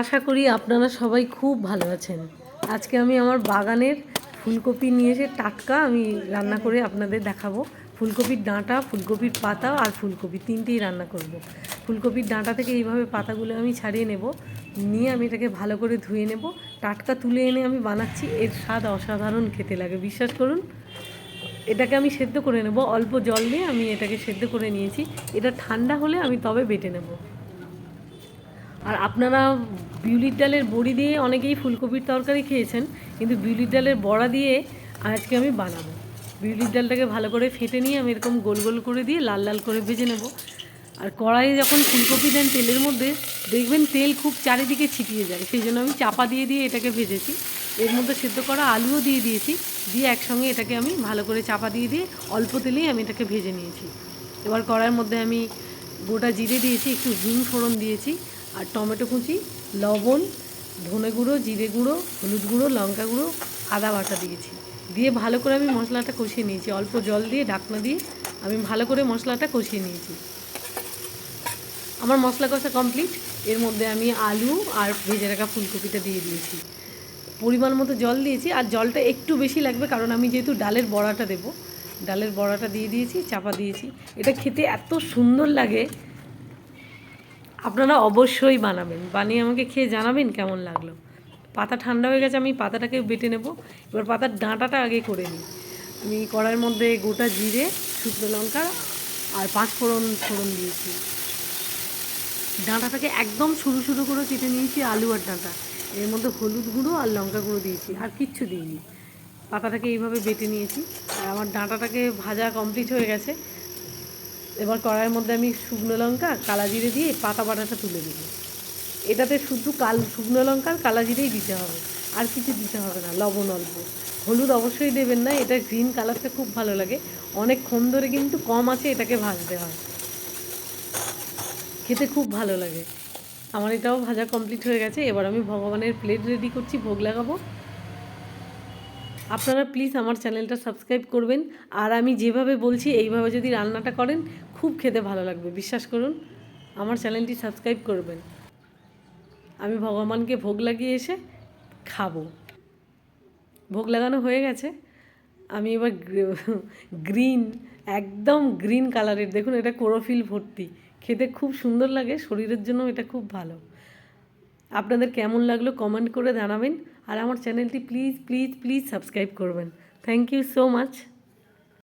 আশা করি আপনারা সবাই খুব ভালো আছেন। আজকে আমি আমার বাগানের ফুলকপি নিয়ে এসে টাটকা আমি রান্না করে আপনাদের দেখাবো। ফুলকপির ডাঁটা, ফুলকপির পাতা আর ফুলকপি তিনটেই রান্না করব। ফুলকপির ডাঁটা থেকে এইভাবে পাতাগুলো আমি ছাড়িয়ে নেব, নিয়ে আমি এটাকে ভালো করে ধুয়ে নেব। টাটকা তুলে এনে আমি বানাচ্ছি, এর স্বাদ অসাধারণ খেতে লাগে, বিশ্বাস করুন। এটাকে আমি সেদ্ধ করে নেব, অল্প জল দিয়ে আমি এটাকে সেদ্ধ করে নিয়েছি। এটা ঠান্ডা হলে আমি তবে বেটে নেব। আর আপনারা বিউলির ডালের বড়ি দিয়ে অনেকেই ফুলকপির তরকারি খেয়েছেন, কিন্তু বিউলির ডালের বড়া দিয়ে আজকে আমি বানাবো। বিউলির ডালটাকে ভালো করে ফেটে নিয়ে আমি এরকম গোল গোল করে দিয়ে লাল লাল করে ভেজে নেব। আর কড়াইয়ে যখন ফুলকপি দেন তেলের মধ্যে, দেখবেন তেল খুব চারিদিকে ছিটিয়ে যায়, সেই জন্য আমি চাপা দিয়ে দিয়ে এটাকে ভেজেছি। এর মধ্যে সেদ্ধ করা আলুও দিয়ে দিয়েছি, দিয়ে একসঙ্গে এটাকে আমি ভালো করে চাপা দিয়ে দিয়ে অল্প তেলেই আমি এটাকে ভেজে নিয়েছি। এবার কড়াইয়ের মধ্যে আমি গোটা জিরে দিয়েছি, একটু হিং ফোড়ন দিয়েছি, আর টমেটো কুচি, লবণ, ধনে গুঁড়ো, জিরে গুঁড়ো, হলুদ গুঁড়ো, লঙ্কা গুঁড়ো, আদা বাটা দিয়েছি। দিয়ে ভালো করে আমি মশলাটা কষিয়ে নিয়েছি, অল্প জল দিয়ে ঢাকনা দিয়ে আমি ভালো করে মশলাটা কষিয়ে নিয়েছি। আমার মশলা কষা কমপ্লিট। এর মধ্যে আমি আলু আর ভেজে রাখা ফুলকপিটা দিয়ে দিয়েছি। পরিমাণ মতো জল দিয়েছি, আর জলটা একটু বেশি লাগবে, কারণ আমি যেহেতু ডালের বড়াটা দেবো। ডালের বড়াটা দিয়ে দিয়েছি, চাপা দিয়েছি। এটা খেতে এত সুন্দর লাগে, আপনারা অবশ্যই বানাবেন, বানিয়ে আমাকে খেয়ে জানাবেন কেমন লাগলো। পাতা ঠান্ডা হয়ে গেছে, আমি পাতাটাকে বেটে নেব। এবার পাতার ডাঁটাটা আগে করে নিই। আমি কড়াইয়ের মধ্যে গোটা জিরে, শুকনো লঙ্কা আর পাঁচ ফোড়ন ফোড়ন দিয়েছি। ডাঁটাটাকে একদম সরু সরু করে কেটে নিয়েছি, আলু আর ডাঁটা। এর মধ্যে হলুদ গুঁড়ো আর লঙ্কা গুঁড়ো দিয়েছি, আর কিচ্ছু দিইনি। পাতাটাকে এইভাবে বেটে নিয়েছি, আর আমার ডাঁটাটাকে ভাজা কমপ্লিট হয়ে গেছে। এবার কড়াইয়ের মধ্যে আমি শুকনো লঙ্কা, কালা জিরে দিয়ে পাতা বাটাটা তুলে দেব। এটাতে শুধু শুকনো লঙ্কা আর কালা জিরেই দিতে হবে, আর কিছু দিতে হবে না। লবণ অল্প, হলুদ অবশ্যই দেবেন না, এটা গ্রিন কালারটা খুব ভালো লাগে। অনেকক্ষণ ধরে কিন্তু কম আছে এটাকে ভাজতে হয়, খেতে খুব ভালো লাগে। আমার এটাও ভাজা কমপ্লিট হয়ে গেছে। এবার আমি ভগবানের প্লেট রেডি করছি, ভোগ লাগাবো। আপনারা প্লিজ আমার চ্যানেলটা সাবস্ক্রাইব করবেন, আর আমি যেভাবে বলছি এইভাবে যদি রান্নাটা করেন খুব খেতে ভালো লাগবে, বিশ্বাস করুন। আমার চ্যানেলটি সাবস্ক্রাইব করবেন। আমি ভগবানকে ভোগ লাগিয়ে এসে খাবো। ভোগ লাগানো হয়ে গেছে। আমি এবার গ্রিন, একদম গ্রিন কালারের, দেখুন এটা ক্লোরোফিল ভর্তি, খেতে খুব সুন্দর লাগে, শরীরের জন্য এটা খুব ভালো। আপনাদের কেমন লাগলো কমেন্ট করে জানাবেন, আর আমার চ্যানেলটি প্লিজ প্লিজ প্লিজ সাবস্ক্রাইব করবেন। Thank you so much.